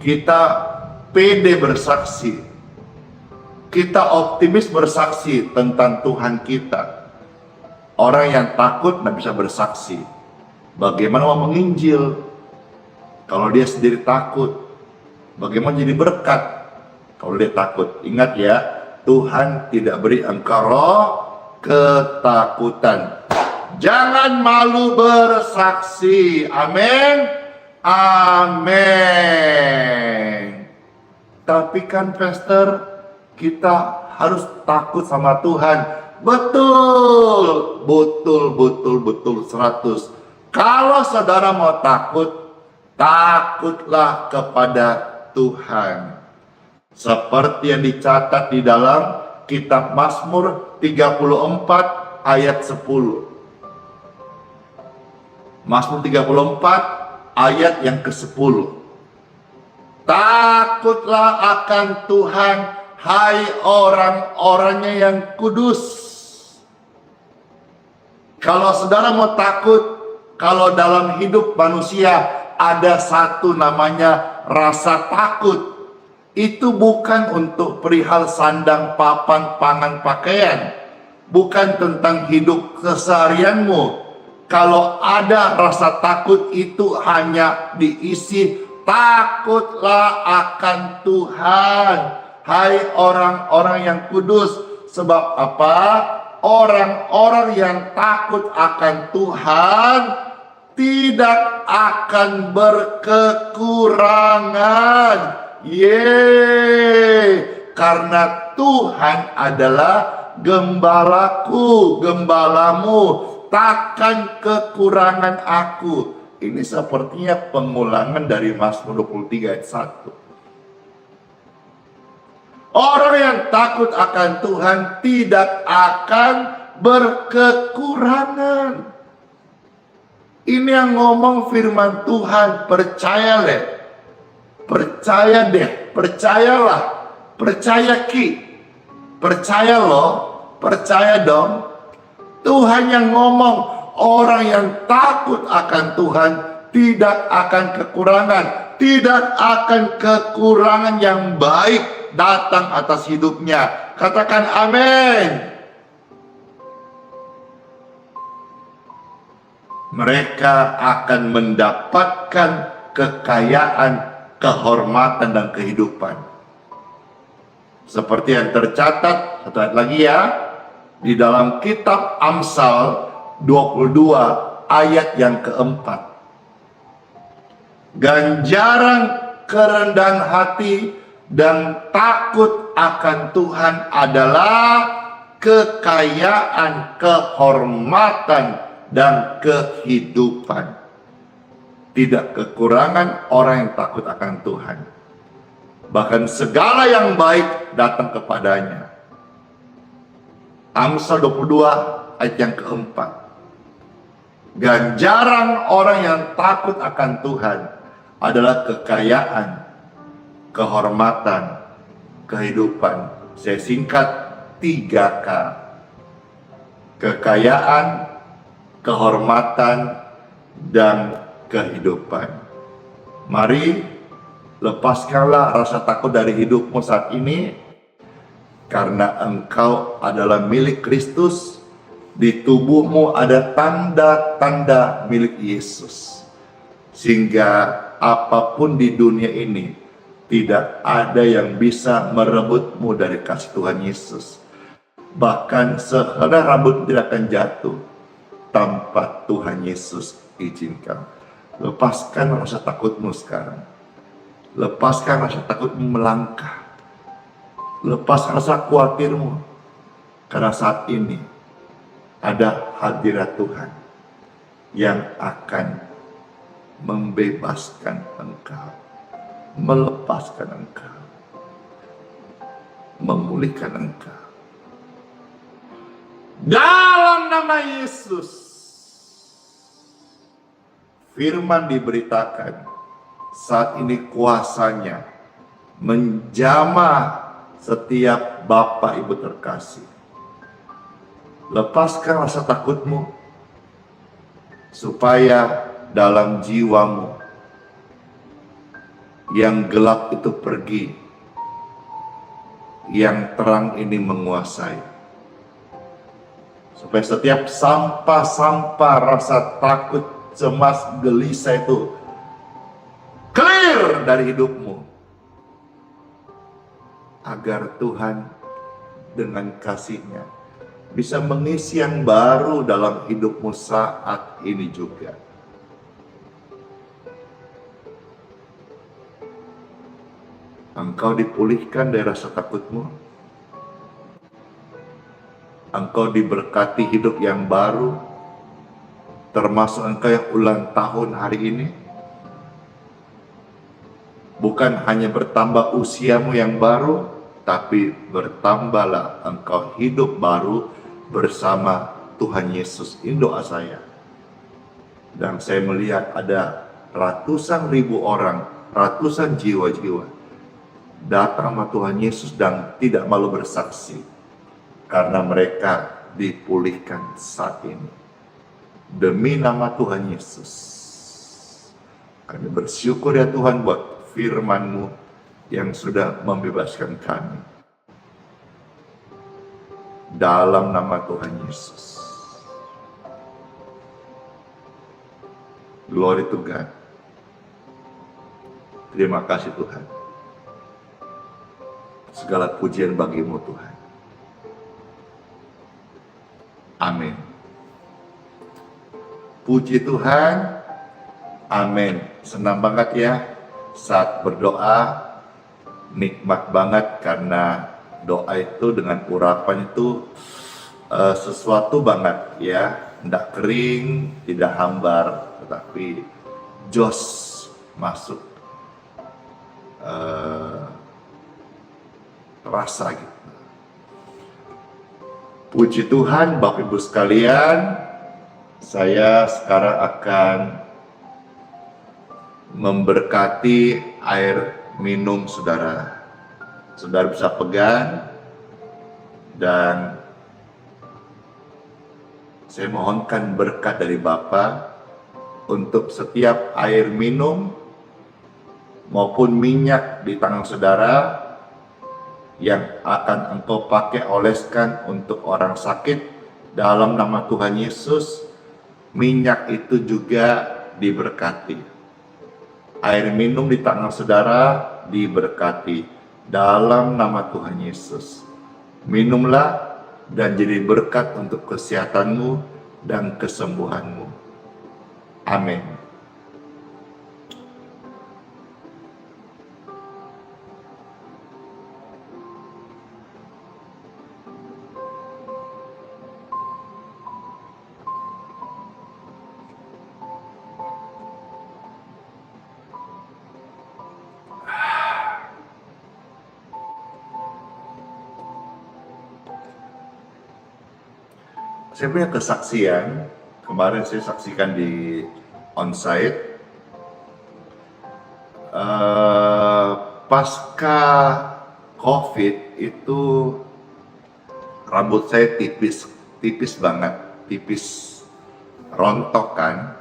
Kita pede bersaksi. Kita optimis bersaksi tentang Tuhan kita. Orang yang takut tidak bisa bersaksi. Bagaimana mau menginjil kalau dia sendiri takut? Bagaimana jadi berkat kalau dia takut? Ingat ya, Tuhan tidak beri engkau roh ketakutan. Jangan malu bersaksi. Amin. Amin. Tapi kan Pastor, kita harus takut sama Tuhan. Betul 100. Kalau saudara mau takut, takutlah kepada Tuhan. Seperti yang dicatat di dalam kitab Mazmur 34 ayat 10. Mazmur 34 ayat yang ke-10. Takutlah akan Tuhan, hai orang-orangnya yang kudus. Kalau saudara mau takut, kalau dalam hidup manusia ada satu namanya rasa takut. Itu bukan untuk perihal sandang, papan, pangan, pakaian. Bukan tentang hidup keseharianmu. Kalau ada rasa takut itu hanya diisi takutlah akan Tuhan, hai orang-orang yang kudus. Sebab apa? Orang-orang yang takut akan Tuhan tidak akan berkekurangan. Karena Tuhan adalah gembalaku, gembalamu. Takkan kekurangan aku. Ini sepertinya pengulangan dari Mazmur 23 ayat 1. Orang yang takut akan Tuhan tidak akan berkekurangan. Ini yang ngomong firman Tuhan. Percaya deh, percayalah, percaya Ki, percaya loh, percaya dong. Tuhan yang ngomong, orang yang takut akan Tuhan tidak akan kekurangan, tidak akan kekurangan yang baik datang atas hidupnya. Katakan amin. Mereka akan mendapatkan kekayaan, kehormatan, dan kehidupan. Seperti yang tercatat, satu ayat lagi ya, di dalam kitab Amsal 22 ayat yang keempat. Ganjaran kerendahan hati dan takut akan Tuhan adalah kekayaan, kehormatan, dan kehidupan. Tidak kekurangan orang yang takut akan Tuhan. Bahkan segala yang baik datang kepadanya. Amsal 22 ayat yang keempat. Ganjaran orang yang takut akan Tuhan adalah kekayaan, kehormatan, kehidupan. Saya singkat 3K. Kekayaan, kehormatan, dan kehidupan. Mari lepaskanlah rasa takut dari hidupmu saat ini, karena engkau adalah milik Kristus. Di tubuhmu ada tanda-tanda milik Yesus, sehingga apapun di dunia ini tidak ada yang bisa merebutmu dari kasih Tuhan Yesus. Bahkan sehelai rambut tidak akan jatuh tanpa Tuhan Yesus izinkan. Lepaskan rasa takutmu sekarang. Lepaskan rasa takutmu melangkah. Lepaskan rasa khawatirmu, karena saat ini ada hadirat Tuhan yang akan membebaskan engkau, melepaskan engkau, memulihkan engkau. Dalam nama Yesus, firman diberitakan, saat ini kuasanya menjamah setiap Bapak Ibu terkasih. Lepaskan rasa takutmu, supaya dalam jiwamu yang gelap itu pergi, yang terang ini menguasai. Supaya setiap sampah-sampah rasa takut, cemas, gelisah itu clear dari hidupmu, agar Tuhan dengan kasih-Nya bisa mengisi yang baru dalam hidupmu saat ini juga. Engkau dipulihkan dari rasa takutmu. Engkau diberkati hidup yang baru, termasuk engkau yang ulang tahun hari ini. Bukan hanya bertambah usiamu yang baru, tapi bertambahlah engkau hidup baru bersama Tuhan Yesus. Ini doa saya. Dan saya melihat ada ratusan ribu orang, ratusan jiwa-jiwa datang sama Tuhan Yesus dan tidak malu bersaksi, karena mereka dipulihkan saat ini. Demi nama Tuhan Yesus, kami bersyukur ya Tuhan buat firman-Mu yang sudah membebaskan kami. Dalam nama Tuhan Yesus. Glory to God. Terima kasih Tuhan. Segala pujian bagi-Mu Tuhan. Amin. Puji Tuhan. Amin. Senang banget ya saat berdoa. Nikmat banget, karena doa itu dengan urapan itu sesuatu banget ya. Tidak kering, tidak hambar, tetapi jos masuk rasa gitu. Puji Tuhan Bapak Ibu sekalian, saya sekarang akan memberkati air minum saudara. Saudara bisa pegang, dan saya mohonkan berkat dari Bapa untuk setiap air minum maupun minyak di tangan saudara yang akan engkau pakai oleskan untuk orang sakit. Dalam nama Tuhan Yesus, minyak itu juga diberkati. Air minum di tangan saudara diberkati dalam nama Tuhan Yesus. Minumlah dan jadi berkat untuk kesehatanmu dan kesembuhanmu. Amin. Saya punya kesaksian, kemarin saya saksikan di onsite. Pasca COVID itu rambut saya tipis banget, tipis, rontok kan.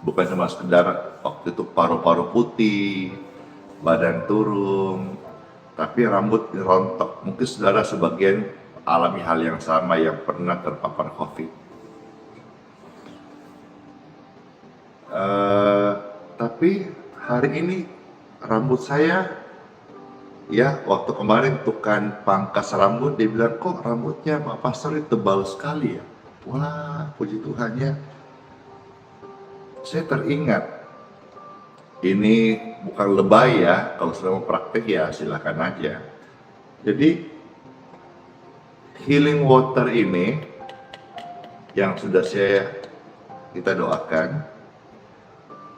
Bukan cuma sekedar waktu itu paru-paru putih, badan turun, tapi rambut rontok. Mungkin saudara sebagian alami hal yang sama yang pernah terpapar COVID. Tapi hari ini rambut saya, ya waktu kemarin tukang pangkas rambut, dia bilang, kok rambutnya Pak Pastor ini tebal sekali ya. Wah, puji Tuhan ya. Saya teringat, ini bukan lebay ya, kalau sudah mau praktek ya silakan aja. Jadi healing water ini yang sudah kita doakan,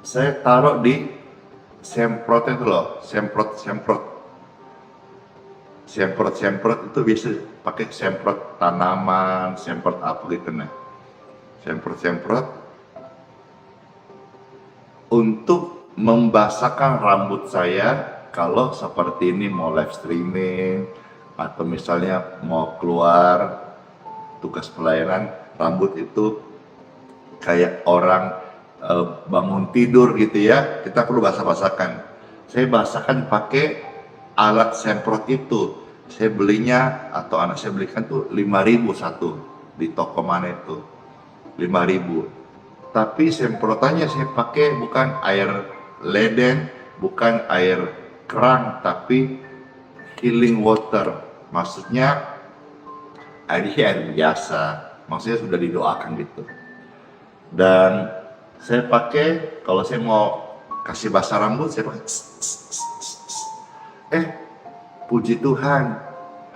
saya taruh di semprot itu loh, semprot itu bisa pakai semprot tanaman, semprot apa gitu nah. Semprot untuk membasahkan rambut saya kalau seperti ini mau live streaming atau misalnya mau keluar tugas pelayanan, rambut itu kayak orang bangun tidur gitu ya, kita perlu basah-basahkan. Saya basahkan pakai alat semprot itu. Saya belinya atau anak saya belikan tuh 5.000 satu di toko mana itu, 5.000. Tapi semprotannya saya pakai bukan air leden, bukan air kerang, tapi healing water. Maksudnya air biasa, maksudnya sudah didoakan gitu. Dan saya pakai, kalau saya mau kasih basah rambut, saya pakai puji Tuhan,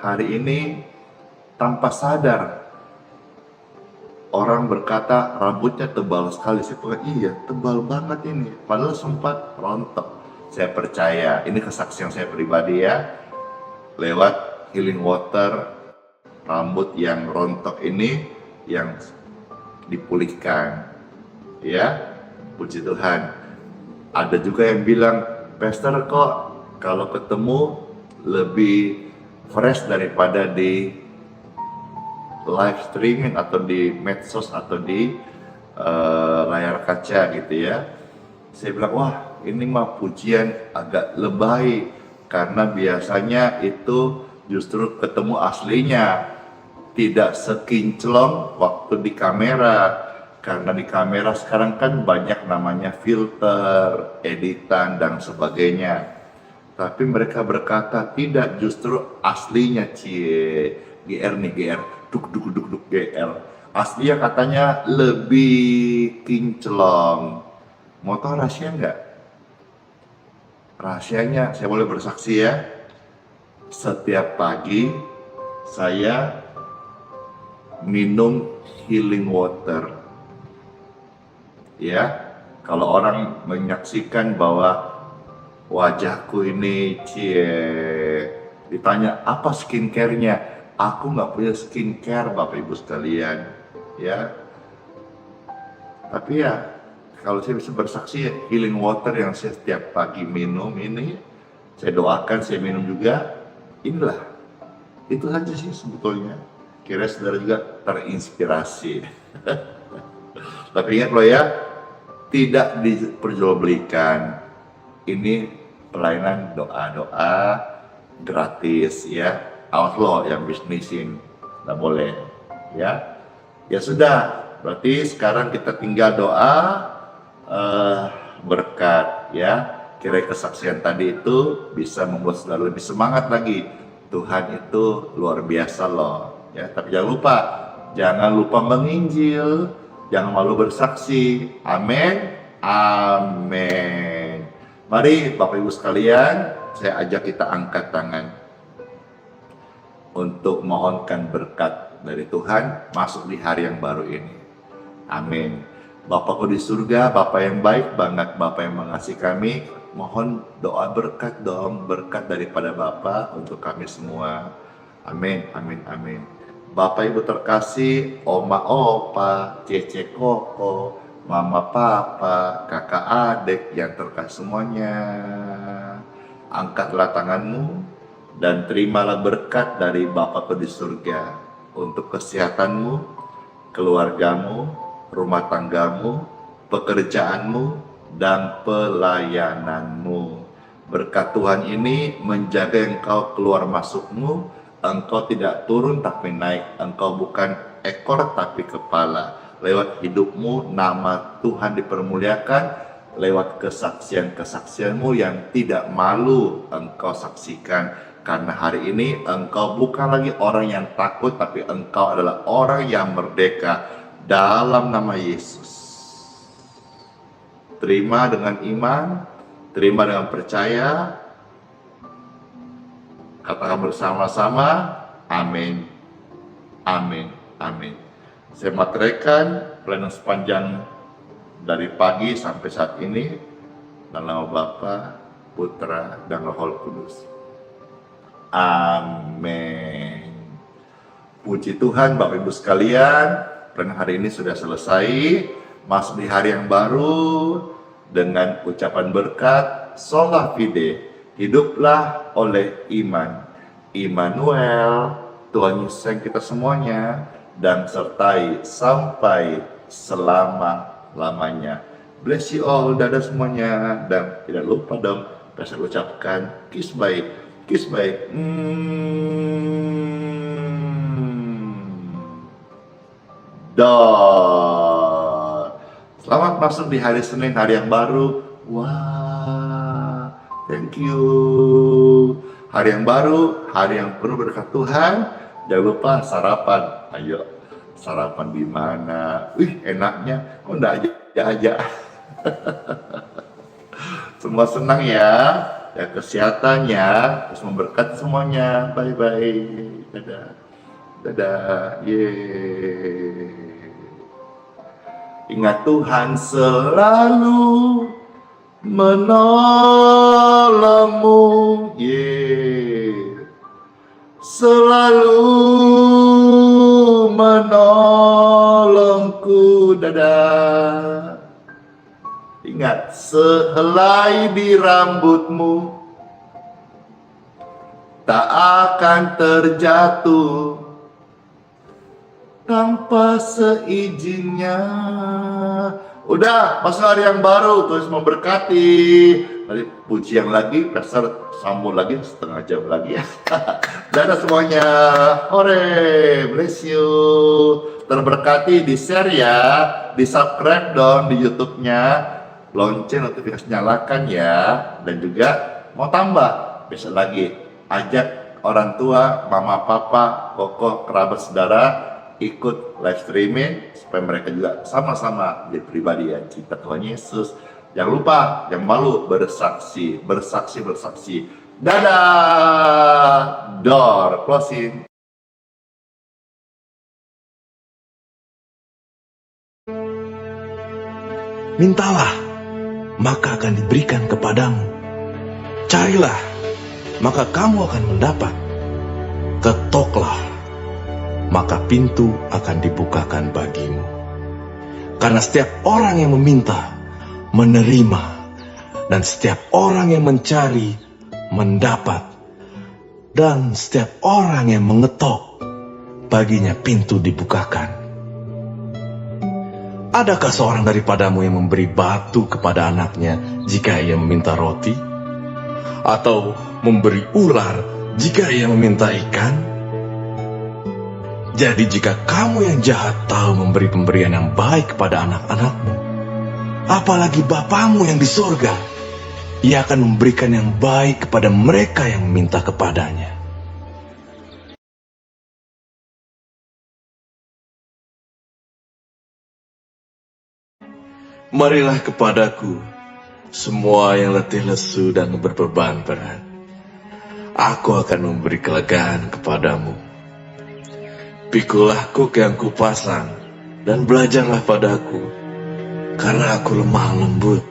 hari ini tanpa sadar orang berkata rambutnya tebal sekali. Saya bilang, iya tebal banget ini, padahal sempat rontok. Saya percaya, ini kesaksian saya pribadi ya, lewat healing water, rambut yang rontok ini yang dipulihkan. Ya, puji Tuhan. Ada juga yang bilang, Pastor kok kalau ketemu lebih fresh daripada di live streaming atau di medsos atau di layar kaca gitu ya. Saya bilang, wah ini mah pujian agak lebay, karena biasanya itu justru ketemu aslinya, tidak sekinclong waktu di kamera. Karena di kamera sekarang kan banyak namanya filter, editan dan sebagainya. Tapi mereka berkata tidak, justru aslinya GR nih, GR duk GR. Aslinya katanya lebih kinclong. Mau tahu rahasia nggak? Rahasianya saya boleh bersaksi ya. Setiap pagi saya minum healing water. Ya, kalau orang menyaksikan bahwa wajahku ini ditanya apa skincare-nya, aku nggak punya skincare Bapak Ibu sekalian ya. Tapi ya kalau saya bisa bersaksi, healing water yang saya setiap pagi minum ini, saya doakan, saya minum juga, inilah itu saja sih sebetulnya. Kira saudara juga terinspirasi. Tapi ingat loh ya, tidak diperjualbelikan. Ini pelayanan doa-doa gratis ya. Awas lo yang bisnisin, nggak boleh ya. Ya sudah, berarti sekarang kita tinggal doa berkat ya. Kira kesaksian tadi itu bisa membuat saudara lebih semangat lagi. Tuhan itu luar biasa loh ya. Tapi jangan lupa menginjil, jangan malu bersaksi. Amin. Amin. Mari Bapak Ibu sekalian, saya ajak kita angkat tangan untuk mohonkan berkat dari Tuhan masuk di hari yang baru ini. Amin. Bapakku di surga, Bapak yang baik banget, Bapak yang mengasihi kami, mohon doa berkat dong, berkat daripada Bapak untuk kami semua. Amin, amin, amin. Bapak Ibu terkasih, Oma Opa, Cece Koko, Mama Papa, kakak adik yang terkasih semuanya. Angkatlah tanganmu dan terimalah berkat dari Bapakku di surga untuk kesehatanmu, keluargamu, rumah tanggamu, pekerjaanmu, dan pelayananmu. Berkat Tuhan ini menjaga engkau keluar masukmu, engkau tidak turun tapi naik, engkau bukan ekor tapi kepala. Lewat hidupmu nama Tuhan dipermuliakan, lewat kesaksian-kesaksianmu yang tidak malu engkau saksikan. Karena hari ini engkau bukan lagi orang yang takut, tapi engkau adalah orang yang merdeka dalam nama Yesus. Terima dengan iman, terima dengan percaya. Katakan bersama-sama, amin, amin, amin. Saya materaikan pelayanan sepanjang dari pagi sampai saat ini dalam nama Bapa, Putra, dan Roh Kudus. Amin. Puji Tuhan, Bapak Ibu sekalian, pelayanan hari ini sudah selesai. Masuk di hari yang baru dengan ucapan berkat, sola fide, hiduplah oleh iman. Immanuel, Tuhan Yesus sayang kita semuanya, dan sertai sampai selama-lamanya. Bless you all, dadah semuanya, dan tidak lupa dong, saya ucapkan kiss bye, kiss bye. Selamat masuk di hari Senin, hari yang baru. Wah, thank you. Hari yang baru, hari yang penuh berkat Tuhan. Jangan lupa sarapan. Ayo, sarapan di mana? Wih, enaknya. Kok enggak aja? Semua senang ya. Ya, kesehatannya. Terus memberkati semuanya. Bye-bye. Dadah. Dadah. Yeay. Ingat Tuhan selalu menolongmu, selalu menolongku, dadah. Ingat, sehelai di rambutmu tak akan terjatuh tanpa seizinnya. Udah, masuk hari yang baru, terus memberkati. Nanti pujian lagi, pastor sambung lagi setengah jam lagi ya. Dadah semuanya, hore, bless you. Terberkati, di share ya, di subscribe dong di YouTube-nya, lonceng notifikasi nyalakan ya, dan juga mau tambah, besok lagi ajak orang tua, mama, papa, koko, kerabat, saudara ikut live streaming supaya mereka juga sama-sama jadi pribadi yang cinta Tuhan Yesus. Jangan lupa, jangan malu bersaksi. Dadah, door closing. Mintalah, maka akan diberikan kepadamu. Carilah, maka kamu akan mendapat. Ketoklah, maka pintu akan dibukakan bagimu. Karena setiap orang yang meminta, menerima, dan setiap orang yang mencari, mendapat, dan setiap orang yang mengetok, baginya pintu dibukakan. Adakah seorang daripadamu yang memberi batu kepada anaknya jika ia meminta roti? Atau memberi ular jika ia meminta ikan? Jadi jika kamu yang jahat tahu memberi pemberian yang baik kepada anak-anakmu, apalagi Bapamu yang di surga, Ia akan memberikan yang baik kepada mereka yang meminta kepadanya. Marilah kepadaku, semua yang letih lesu dan berbeban berat. Aku akan memberi kelegaan kepadamu. Pikulah kuk yang kupasang, dan belajarlah padaku, karena aku lemah lembut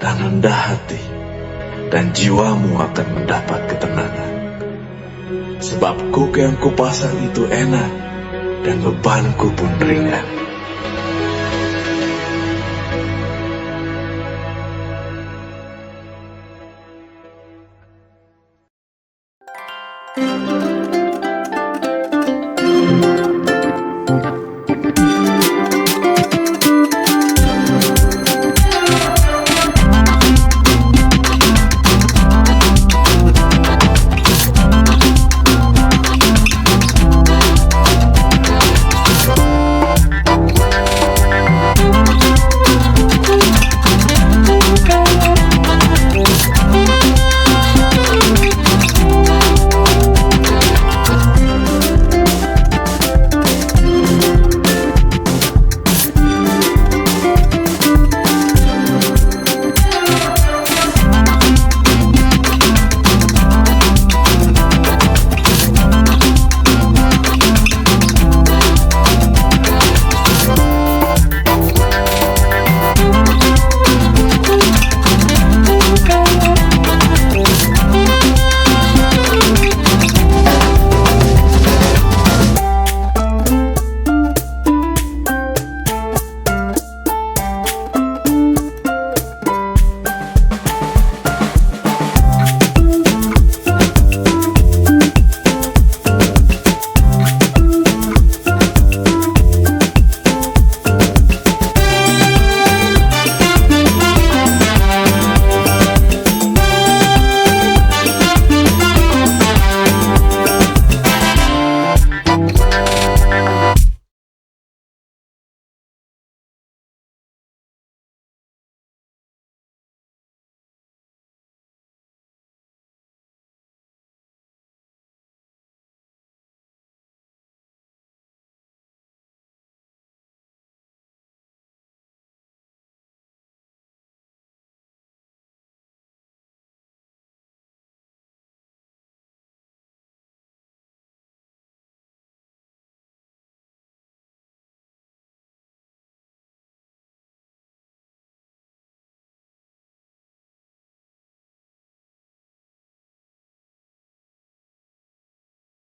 dan rendah hati, dan jiwamu akan mendapat ketenangan. Sebab kuk yang kupasang itu enak, dan bebanku pun ringan.